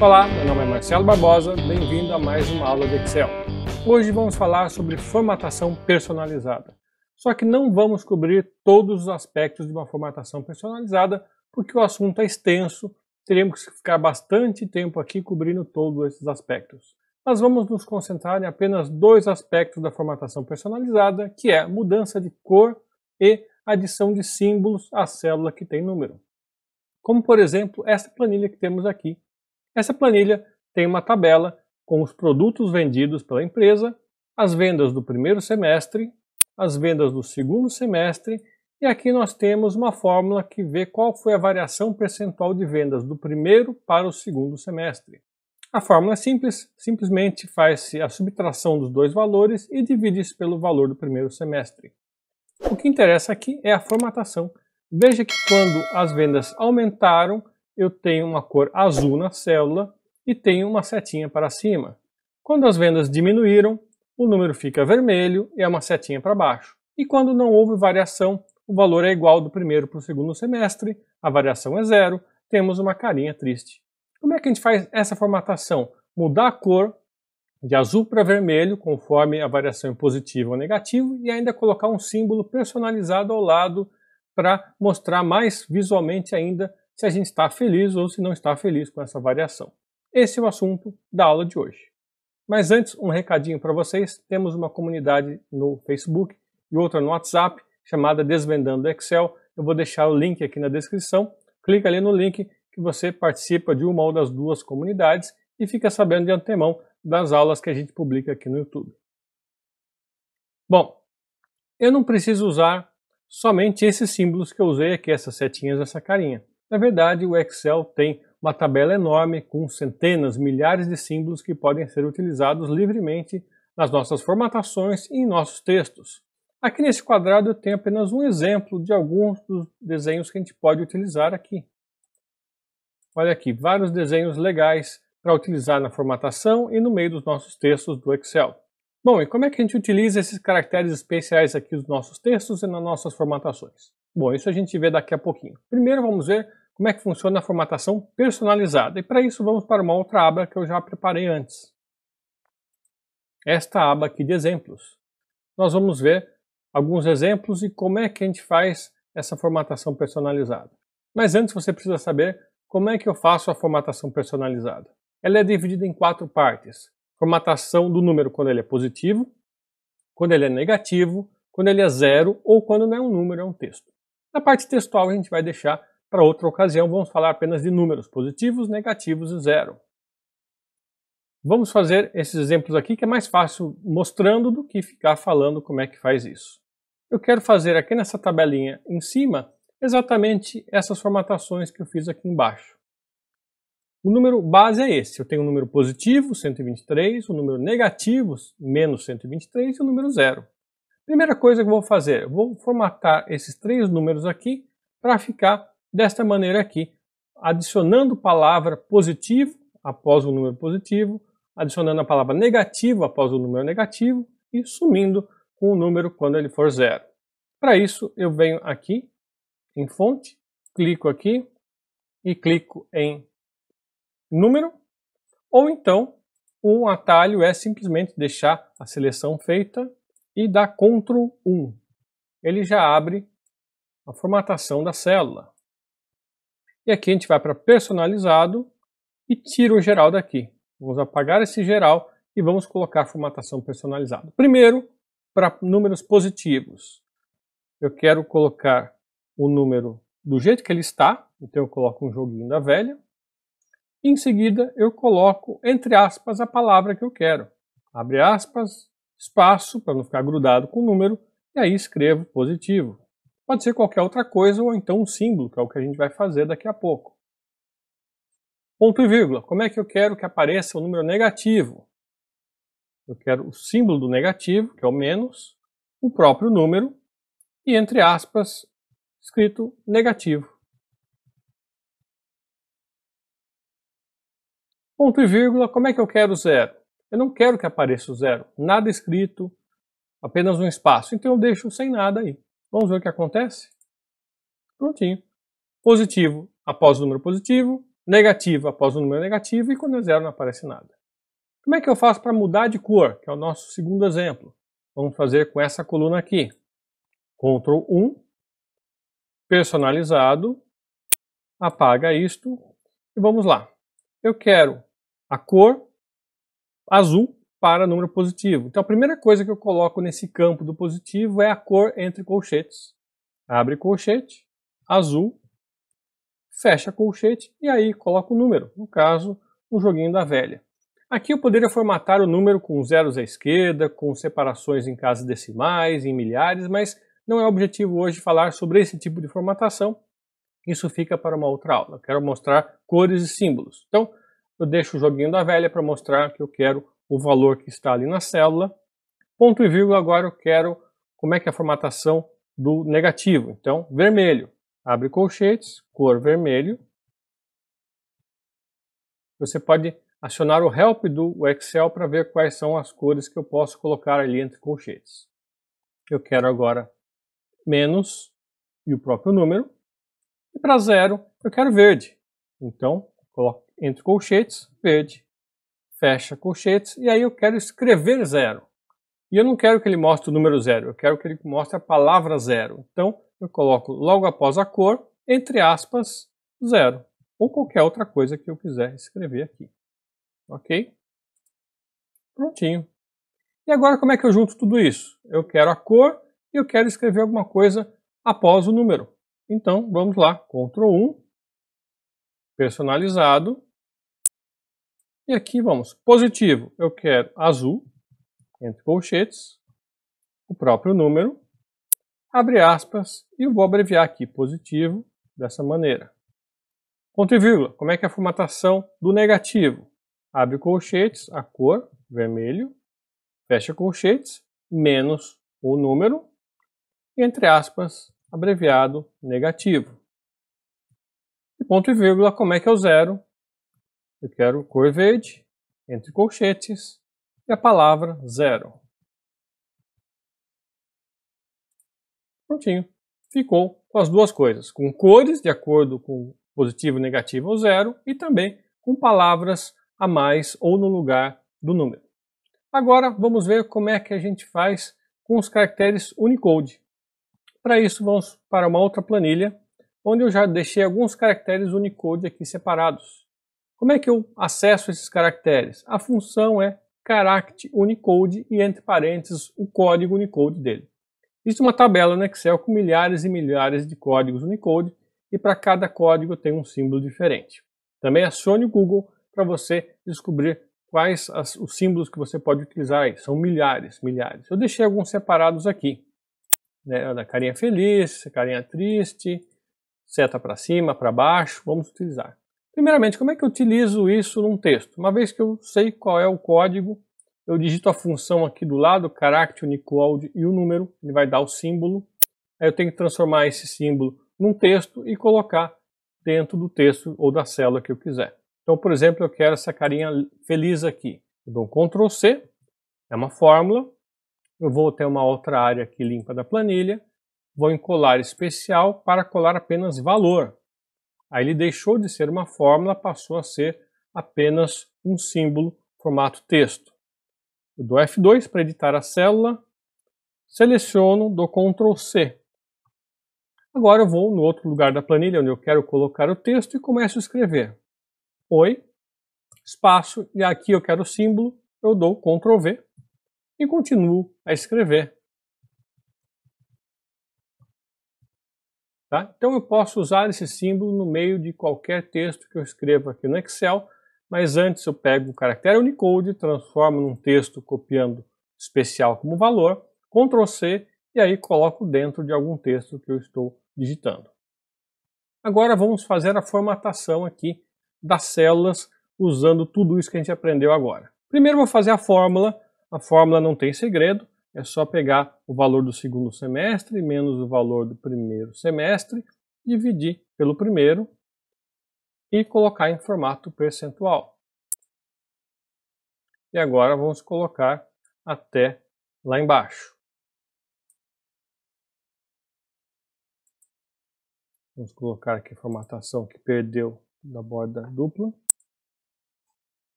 Olá, meu nome é Marcelo Barbosa, bem-vindo a mais uma aula de Excel. Hoje vamos falar sobre formatação personalizada. Só que não vamos cobrir todos os aspectos de uma formatação personalizada, porque o assunto é extenso, teremos que ficar bastante tempo aqui cobrindo todos esses aspectos. Nós vamos nos concentrar em apenas dois aspectos da formatação personalizada, que é mudança de cor e adição de símbolos à célula que tem número. Como, por exemplo, essa planilha que temos aqui. Essa planilha tem uma tabela com os produtos vendidos pela empresa, as vendas do primeiro semestre, as vendas do segundo semestre, e aqui nós temos uma fórmula que vê qual foi a variação percentual de vendas do primeiro para o segundo semestre. A fórmula é simples, simplesmente faz-se a subtração dos dois valores e divide-se pelo valor do primeiro semestre. O que interessa aqui é a formatação. Veja que quando as vendas aumentaram, eu tenho uma cor azul na célula e tenho uma setinha para cima. Quando as vendas diminuíram, o número fica vermelho e é uma setinha para baixo. E quando não houve variação, o valor é igual do primeiro para o segundo semestre, a variação é zero, temos uma carinha triste. Como é que a gente faz essa formatação? Mudar a cor de azul para vermelho, conforme a variação é positiva ou negativa, e ainda colocar um símbolo personalizado ao lado para mostrar mais visualmente ainda se a gente está feliz ou se não está feliz com essa variação. Esse é o assunto da aula de hoje. Mas antes, um recadinho para vocês. Temos uma comunidade no Facebook e outra no WhatsApp, chamada Desvendando Excel. Eu vou deixar o link aqui na descrição. Clica ali no link que você participa de uma ou das duas comunidades e fica sabendo de antemão das aulas que a gente publica aqui no YouTube. Bom, eu não preciso usar somente esses símbolos que eu usei aqui, essas setinhas, essa carinha. Na verdade, o Excel tem uma tabela enorme com centenas, milhares de símbolos que podem ser utilizados livremente nas nossas formatações e em nossos textos. Aqui nesse quadrado eu tenho apenas um exemplo de alguns dos desenhos que a gente pode utilizar aqui. Olha aqui, vários desenhos legais para utilizar na formatação e no meio dos nossos textos do Excel. Bom, e como é que a gente utiliza esses caracteres especiais aqui nos nossos textos e nas nossas formatações? Bom, isso a gente vê daqui a pouquinho. Primeiro vamos ver como é que funciona a formatação personalizada. E para isso vamos para uma outra aba que eu já preparei antes. Esta aba aqui de exemplos. Nós vamos ver alguns exemplos e como é que a gente faz essa formatação personalizada. Mas antes você precisa saber como é que eu faço a formatação personalizada. Ela é dividida em 4 partes. Formatação do número quando ele é positivo, quando ele é negativo, quando ele é zero ou quando não é um número, é um texto. Na parte textual a gente vai deixar para outra ocasião, vamos falar apenas de números positivos, negativos e zero. Vamos fazer esses exemplos aqui que é mais fácil mostrando do que ficar falando como é que faz isso. Eu quero fazer aqui nessa tabelinha em cima exatamente essas formatações que eu fiz aqui embaixo. O número base é esse, eu tenho um número positivo, 123, o número negativo, menos 123 e o número zero. Primeira coisa que eu vou fazer, eu vou formatar esses 3 números aqui para ficar desta maneira aqui, adicionando palavra positivo após o número positivo, adicionando a palavra negativo após o número negativo e sumindo com o número quando ele for zero. Para isso eu venho aqui em fonte, clico aqui e clico em número, ou então um atalho é simplesmente deixar a seleção feita e dar Ctrl 1. Ele já abre a formatação da célula. E aqui a gente vai para personalizado e tira o geral daqui. Vamos apagar esse geral e vamos colocar a formatação personalizada. Primeiro, para números positivos. Eu quero colocar o número do jeito que ele está, então eu coloco um joguinho da velha. E em seguida eu coloco, entre aspas, a palavra que eu quero. Abre aspas, espaço, para não ficar grudado com o número, e aí escrevo positivo. Pode ser qualquer outra coisa ou então um símbolo, que é o que a gente vai fazer daqui a pouco. Ponto e vírgula. Como é que eu quero que apareça o número negativo? Eu quero o símbolo do negativo, que é o menos, o próprio número e, entre aspas, escrito negativo. Ponto e vírgula. Como é que eu quero o zero? Eu não quero que apareça o zero. Nada escrito, apenas um espaço. Então eu deixo sem nada aí. Vamos ver o que acontece? Prontinho. Positivo após o número positivo, negativo após o número negativo e quando é zero não aparece nada. Como é que eu faço para mudar de cor, que é o nosso segundo exemplo? Vamos fazer com essa coluna aqui. Ctrl 1, personalizado, apaga isto e vamos lá. Eu quero a cor azul para número positivo. Então a primeira coisa que eu coloco nesse campo do positivo é a cor entre colchetes. Abre colchete, azul, fecha colchete e aí coloco o número, no caso, um joguinho da velha. Aqui eu poderia formatar o número com zeros à esquerda, com separações em casas decimais, em milhares, mas não é o objetivo hoje falar sobre esse tipo de formatação. Isso fica para uma outra aula. Eu quero mostrar cores e símbolos. Então, eu deixo o joguinho da velha para mostrar que eu quero o valor que está ali na célula. Ponto e vírgula, agora eu quero como é que é a formatação do negativo. Então, vermelho. Abre colchetes, cor vermelho. Você pode acionar o Help do Excel para ver quais são as cores que eu posso colocar ali entre colchetes. Eu quero agora menos e o próprio número. E para zero, eu quero verde. Então, coloco entre colchetes, verde. Fecha colchetes e aí eu quero escrever zero. E eu não quero que ele mostre o número zero, eu quero que ele mostre a palavra zero. Então, eu coloco logo após a cor, entre aspas, zero. Ou qualquer outra coisa que eu quiser escrever aqui. Ok? Prontinho. E agora como é que eu junto tudo isso? Eu quero a cor e eu quero escrever alguma coisa após o número. Então, vamos lá. Ctrl 1, personalizado. E aqui vamos. Positivo, eu quero azul, entre colchetes, o próprio número, abre aspas, e eu vou abreviar aqui positivo dessa maneira. Ponto e vírgula, como é que é a formatação do negativo? Abre colchetes, a cor, vermelho, fecha colchetes, menos o número, e entre aspas, abreviado negativo. E ponto e vírgula, como é que é o zero? Eu quero cor verde, entre colchetes, e a palavra zero. Prontinho. Ficou com as duas coisas, com cores de acordo com positivo, negativo ou zero, e também com palavras a mais ou no lugar do número. Agora vamos ver como é que a gente faz com os caracteres Unicode. Para isso vamos para uma outra planilha, onde eu já deixei alguns caracteres Unicode aqui separados. Como é que eu acesso esses caracteres? A função é Character Unicode e entre parênteses o código Unicode dele. Existe uma tabela no Excel com milhares e milhares de códigos Unicode e para cada código tem um símbolo diferente. Também acione o Google para você descobrir quais os símbolos que você pode utilizar aí. São milhares, milhares. Eu deixei alguns separados aqui. Né, da carinha feliz, carinha triste, seta para cima, para baixo, vamos utilizar. Primeiramente, como é que eu utilizo isso num texto? Uma vez que eu sei qual é o código, eu digito a função aqui do lado, Character Unicode e o número, ele vai dar o símbolo. Aí eu tenho que transformar esse símbolo num texto e colocar dentro do texto ou da célula que eu quiser. Então, por exemplo, eu quero essa carinha feliz aqui. Eu dou um Ctrl C, é uma fórmula. Eu vou ter uma outra área aqui limpa da planilha. Vou em colar especial para colar apenas valor. Aí ele deixou de ser uma fórmula, passou a ser apenas um símbolo formato texto. Eu dou F2 para editar a célula, seleciono, dou Ctrl C. Agora eu vou no outro lugar da planilha onde eu quero colocar o texto e começo a escrever. Oi, espaço, e aqui eu quero o símbolo, eu dou Ctrl V e continuo a escrever. Tá? Então eu posso usar esse símbolo no meio de qualquer texto que eu escreva aqui no Excel, mas antes eu pego o caractere Unicode, transformo num texto copiando especial como valor, Ctrl C e aí coloco dentro de algum texto que eu estou digitando. Agora vamos fazer a formatação aqui das células usando tudo isso que a gente aprendeu agora. Primeiro eu vou fazer a fórmula não tem segredo. É só pegar o valor do segundo semestre menos o valor do primeiro semestre, dividir pelo primeiro e colocar em formato percentual. E agora vamos colocar até lá embaixo. Vamos colocar aqui a formatação que perdeu da borda dupla.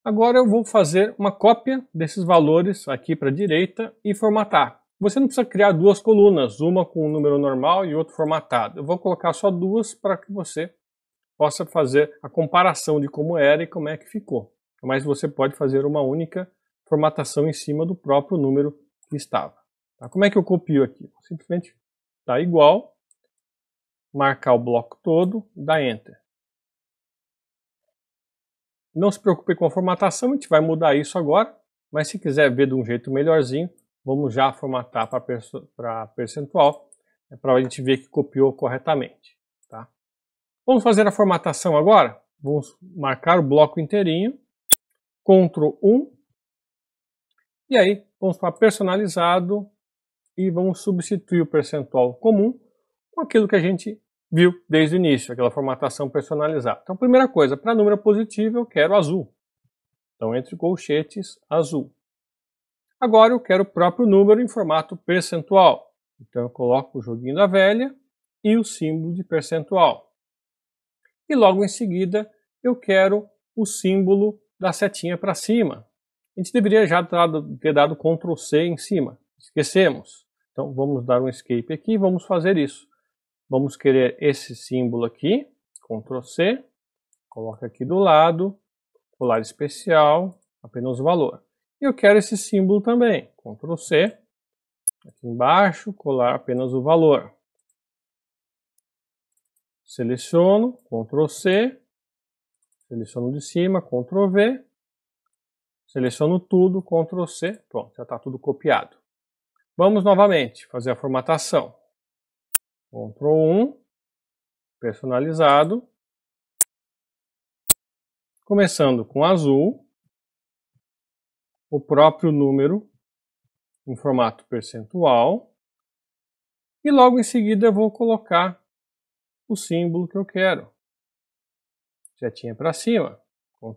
Agora eu vou fazer uma cópia desses valores aqui para a direita e formatar. Você não precisa criar duas colunas, uma com um número normal e outra formatado. Eu vou colocar só duas para que você possa fazer a comparação de como era e como é que ficou. Mas você pode fazer uma única formatação em cima do próprio número que estava. Tá? Como é que eu copio aqui? Simplesmente dá igual, marcar o bloco todo, dá Enter. Não se preocupe com a formatação, a gente vai mudar isso agora, mas se quiser ver de um jeito melhorzinho, vamos já formatar para percentual, para a gente ver que copiou corretamente. Tá? Vamos fazer a formatação agora? Vamos marcar o bloco inteirinho, Ctrl 1, e aí vamos para personalizado e vamos substituir o percentual comum com aquilo que a gente viu desde o início, aquela formatação personalizada. Então, primeira coisa, para número positivo eu quero azul. Então, entre colchetes, azul. Agora eu quero o próprio número em formato percentual. Então, eu coloco o joguinho da velha e o símbolo de percentual. E logo em seguida, eu quero o símbolo da setinha para cima. A gente deveria já ter dado Ctrl C em cima. Esquecemos. Então, vamos dar um escape aqui e vamos fazer isso. Vamos querer esse símbolo aqui, Ctrl C, coloca aqui do lado, colar especial, apenas o valor. E eu quero esse símbolo também, Ctrl C, aqui embaixo, colar apenas o valor. Seleciono, Ctrl C, seleciono de cima, Ctrl V, seleciono tudo, Ctrl C, pronto, já está tudo copiado. Vamos novamente fazer a formatação. Ctrl 1, personalizado, começando com azul, o próprio número em formato percentual, e logo em seguida eu vou colocar o símbolo que eu quero. Setinha para cima,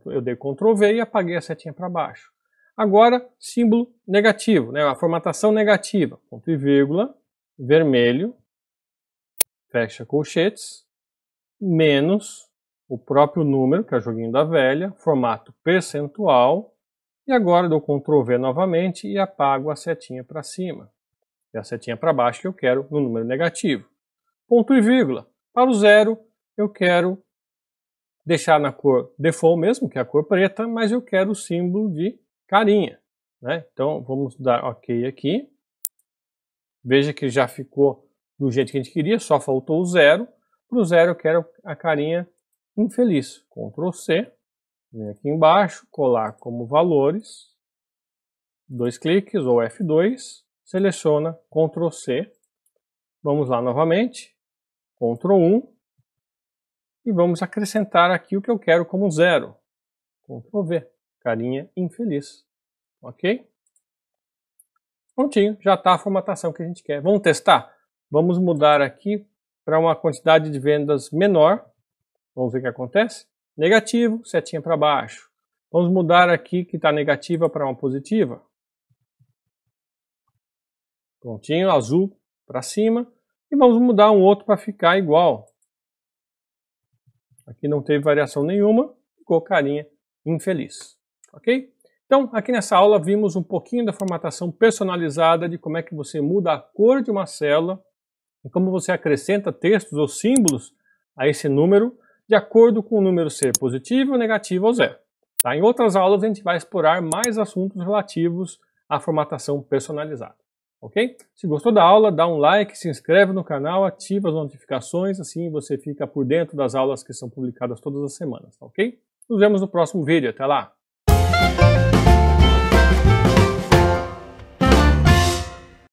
eu dei Ctrl V e apaguei a setinha para baixo. Agora, símbolo negativo, né? A formatação negativa, ponto e vírgula, vermelho, fecha colchetes, menos o próprio número, que é o joguinho da velha, formato percentual, e agora dou Ctrl V novamente e apago a setinha para cima. E a setinha para baixo que eu quero no número negativo. Ponto e vírgula. Para o zero, eu quero deixar na cor default mesmo, que é a cor preta, mas eu quero o símbolo de carinha. Né? Então, vamos dar OK aqui. Veja que já ficou do jeito que a gente queria, só faltou o zero. Para o zero eu quero a carinha infeliz. Ctrl C, vem aqui embaixo, colar como valores, dois cliques ou F2, seleciona Ctrl C, vamos lá novamente, Ctrl 1, e vamos acrescentar aqui o que eu quero como zero. Ctrl V, carinha infeliz. Ok? Prontinho, já está a formatação que a gente quer. Vamos testar? Vamos mudar aqui para uma quantidade de vendas menor. Vamos ver o que acontece. Negativo, setinha para baixo. Vamos mudar aqui que está negativa para uma positiva. Prontinho, azul para cima. E vamos mudar um outro para ficar igual. Aqui não teve variação nenhuma, ficou carinha infeliz. Ok? Então, aqui nessa aula vimos um pouquinho da formatação personalizada, de como é que você muda a cor de uma célula e como você acrescenta textos ou símbolos a esse número de acordo com o número ser positivo, negativo ou zero. Tá? Em outras aulas a gente vai explorar mais assuntos relativos à formatação personalizada. Ok? Se gostou da aula, dá um like, se inscreve no canal, ativa as notificações, assim você fica por dentro das aulas que são publicadas todas as semanas. Ok? Nos vemos no próximo vídeo. Até lá!